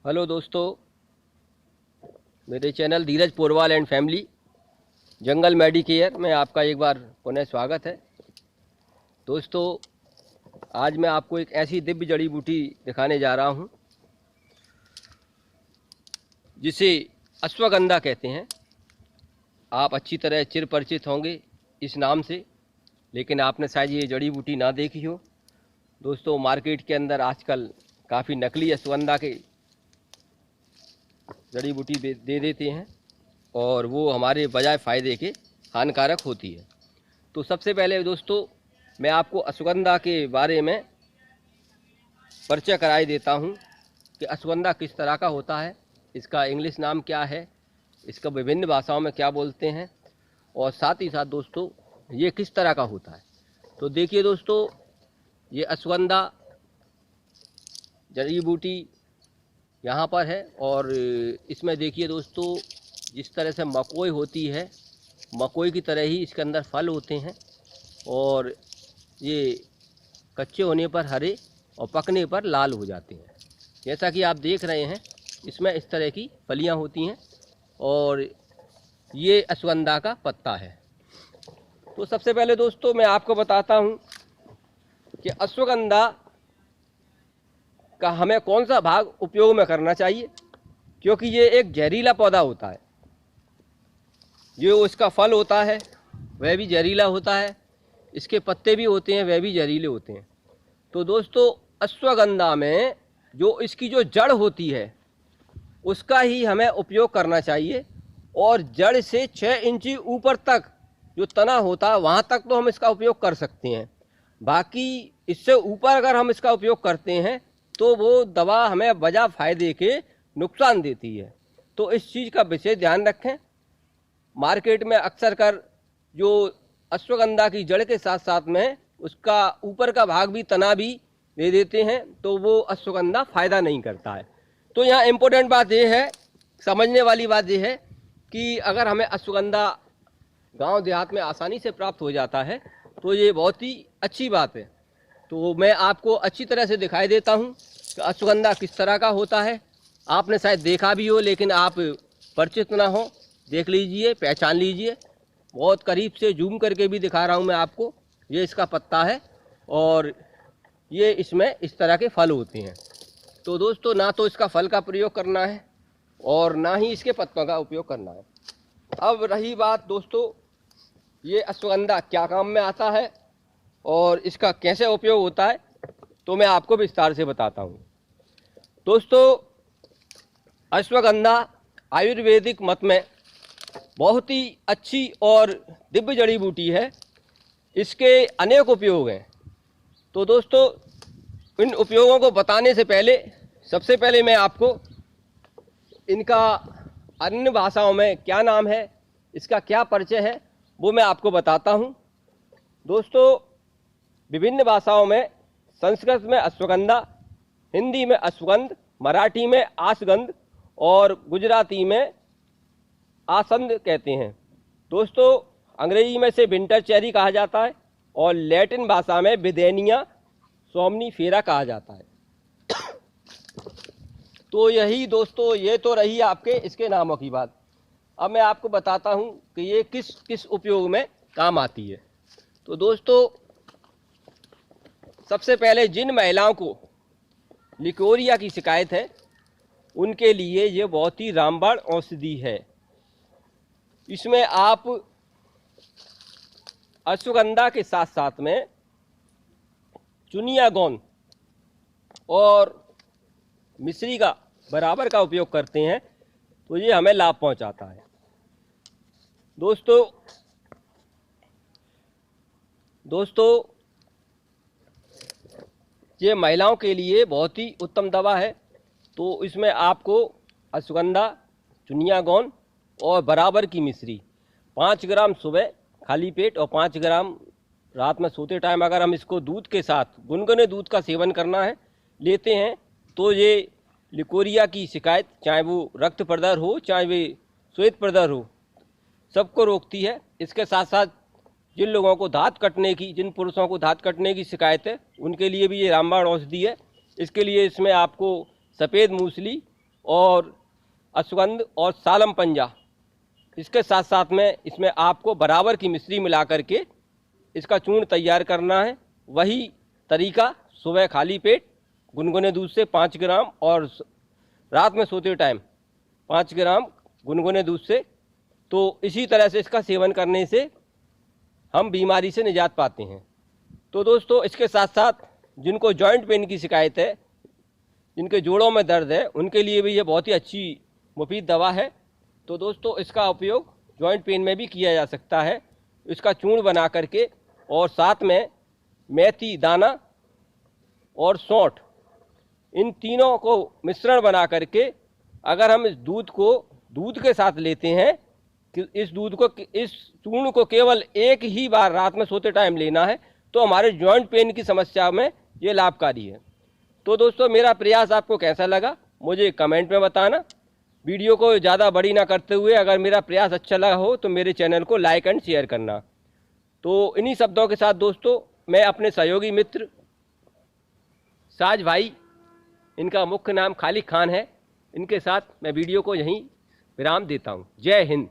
Hello दोस्तों, मेरे channel Dheeraj Porwal and family jungle Medicare में आपका एक बार पुनः स्वागत है। दोस्तों, आज मैं आपको एक ऐसी दिव्य जड़ी बूटी दिखाने जा रहा हूं जिसे अश्वगंधा कहते हैं। आप अच्छी तरह चिर परिचित होंगे इस नाम से, लेकिन आपने शायद ये जड़ी बूटी ना देखी हो। दोस्तों, मार्केट के अंदर आजकल काफ़ी नकली अश्वगंधा के जड़ी बूटी दे देते हैं और वो हमारे बजाय फ़ायदे के हानिकारक होती है। तो सबसे पहले दोस्तों, मैं आपको अश्वगंधा के बारे में परिचय कराई देता हूँ कि अश्वगंधा किस तरह का होता है, इसका इंग्लिश नाम क्या है, इसका विभिन्न भाषाओं में क्या बोलते हैं, और साथ ही साथ दोस्तों ये किस तरह का होता है। तो देखिए दोस्तों, ये अश्वगंधा जड़ी बूटी यहाँ पर है और इसमें देखिए दोस्तों, जिस तरह से मकोई होती है, मकोई की तरह ही इसके अंदर फल होते हैं और ये कच्चे होने पर हरे और पकने पर लाल हो जाते हैं। जैसा कि आप देख रहे हैं, इसमें इस तरह की फलियाँ होती हैं और ये अश्वगंधा का पत्ता है। तो सबसे पहले दोस्तों मैं आपको बताता हूँ कि अश्वगंधा का हमें कौन सा भाग उपयोग में करना चाहिए, क्योंकि ये एक जहरीला पौधा होता है। जो इसका फल होता है वह भी जहरीला होता है, इसके पत्ते भी होते हैं वह भी जहरीले होते हैं। तो दोस्तों, अश्वगंधा में जो इसकी जो जड़ होती है उसका ही हमें उपयोग करना चाहिए और जड़ से 6 इंची ऊपर तक जो तना होता है वहाँ तक तो हम इसका उपयोग कर सकते हैं। बाकी इससे ऊपर अगर हम इसका उपयोग करते हैं तो वो दवा हमें बजा फ़ायदे के नुकसान देती है। तो इस चीज़ का विशेष ध्यान रखें। मार्केट में अक्सर कर जो अश्वगंधा की जड़ के साथ साथ में उसका ऊपर का भाग भी तना भी दे देते हैं, तो वो अश्वगंधा फ़ायदा नहीं करता है। तो यहाँ इम्पोर्टेंट बात ये है, समझने वाली बात ये है कि अगर हमें अश्वगंधा गांव देहात में आसानी से प्राप्त हो जाता है तो ये बहुत ही अच्छी बात है। तो मैं आपको अच्छी तरह से दिखाई देता हूँ कि अश्वगंधा किस तरह का होता है। आपने शायद देखा भी हो, लेकिन आप परिचित ना हो। देख लीजिए, पहचान लीजिए। बहुत करीब से जूम करके भी दिखा रहा हूँ मैं आपको। ये इसका पत्ता है और ये इसमें इस तरह के फल होते हैं। तो दोस्तों, ना तो इसका फल का प्रयोग करना है और ना ही इसके पत्तों का उपयोग करना है। अब रही बात दोस्तों, ये अश्वगंधा क्या काम में आता है और इसका कैसे उपयोग होता है, तो मैं आपको विस्तार से बताता हूँ। दोस्तों, अश्वगंधा आयुर्वेदिक मत में बहुत ही अच्छी और दिव्य जड़ी बूटी है। इसके अनेक उपयोग हैं। तो दोस्तों, इन उपयोगों को बताने से पहले सबसे पहले मैं आपको इनका अन्य भाषाओं में क्या नाम है, इसका क्या परिचय है, वो मैं आपको बताता हूँ। दोस्तों, विभिन्न भाषाओं में, संस्कृत में अश्वगंधा, हिंदी में अश्वगंध, मराठी में आसगंध और गुजराती में आसंद कहते हैं। दोस्तों, अंग्रेजी में से विंटर चेरी कहा जाता है और लैटिन भाषा में विदेनिया सोमनीफेरा कहा जाता है। तो यही दोस्तों, ये तो रही आपके इसके नामों की बात। अब मैं आपको बताता हूँ कि ये किस किस उपयोग में काम आती है। तो दोस्तों, सबसे पहले जिन महिलाओं को लिकोरिया की शिकायत है उनके लिए ये बहुत ही रामबाण औषधि है। इसमें आप अश्वगंधा के साथ साथ में चुनियागौन और मिश्री का बराबर का उपयोग करते हैं तो ये हमें लाभ पहुंचाता है। दोस्तों, ये महिलाओं के लिए बहुत ही उत्तम दवा है। तो इसमें आपको अश्वगंधा, चुनियागौन और बराबर की मिश्री 5 ग्राम सुबह खाली पेट और 5 ग्राम रात में सोते टाइम अगर हम इसको दूध के साथ, गुनगुने दूध का सेवन करना है, लेते हैं तो ये लिकोरिया की शिकायत, चाहे वो रक्त प्रदर हो चाहे वे श्वेत प्रदर हो, सबको रोकती है। इसके साथ साथ जिन लोगों को दांत कटने की, जिन पुरुषों को दांत कटने की शिकायत है, उनके लिए भी ये रामबाण औषधि है। इसके लिए इसमें आपको सफ़ेद मूसली और अश्वगंध और सालम पंजा, इसके साथ साथ में इसमें आपको बराबर की मिश्री मिला करके इसका चूर्ण तैयार करना है। वही तरीका सुबह खाली पेट गुनगुने दूध से 5 ग्राम और रात में सोते टाइम 5 ग्राम गुनगुने दूध से। तो इसी तरह से इसका सेवन करने से हम बीमारी से निजात पाते हैं। तो दोस्तों, इसके साथ साथ जिनको जॉइंट पेन की शिकायत है, जिनके जोड़ों में दर्द है, उनके लिए भी ये बहुत ही अच्छी मुफीद दवा है। तो दोस्तों, इसका उपयोग जॉइंट पेन में भी किया जा सकता है। इसका चूर्ण बना करके और साथ में मेथी दाना और सौंठ, इन तीनों को मिश्रण बना करके अगर हम इस दूध के साथ लेते हैं कि इस चूर्ण को केवल एक ही बार रात में सोते टाइम लेना है, तो हमारे जॉइंट पेन की समस्या में ये लाभकारी है। तो दोस्तों, मेरा प्रयास आपको कैसा लगा मुझे कमेंट में बताना। वीडियो को ज़्यादा बड़ी ना करते हुए अगर मेरा प्रयास अच्छा लगा हो तो मेरे चैनल को लाइक एंड शेयर करना। तो इन्हीं शब्दों के साथ दोस्तों, मैं अपने सहयोगी मित्र साज भाई, इनका मुख्य नाम खालिद खान है, इनके साथ मैं वीडियो को यहीं विराम देता हूँ। जय हिंद।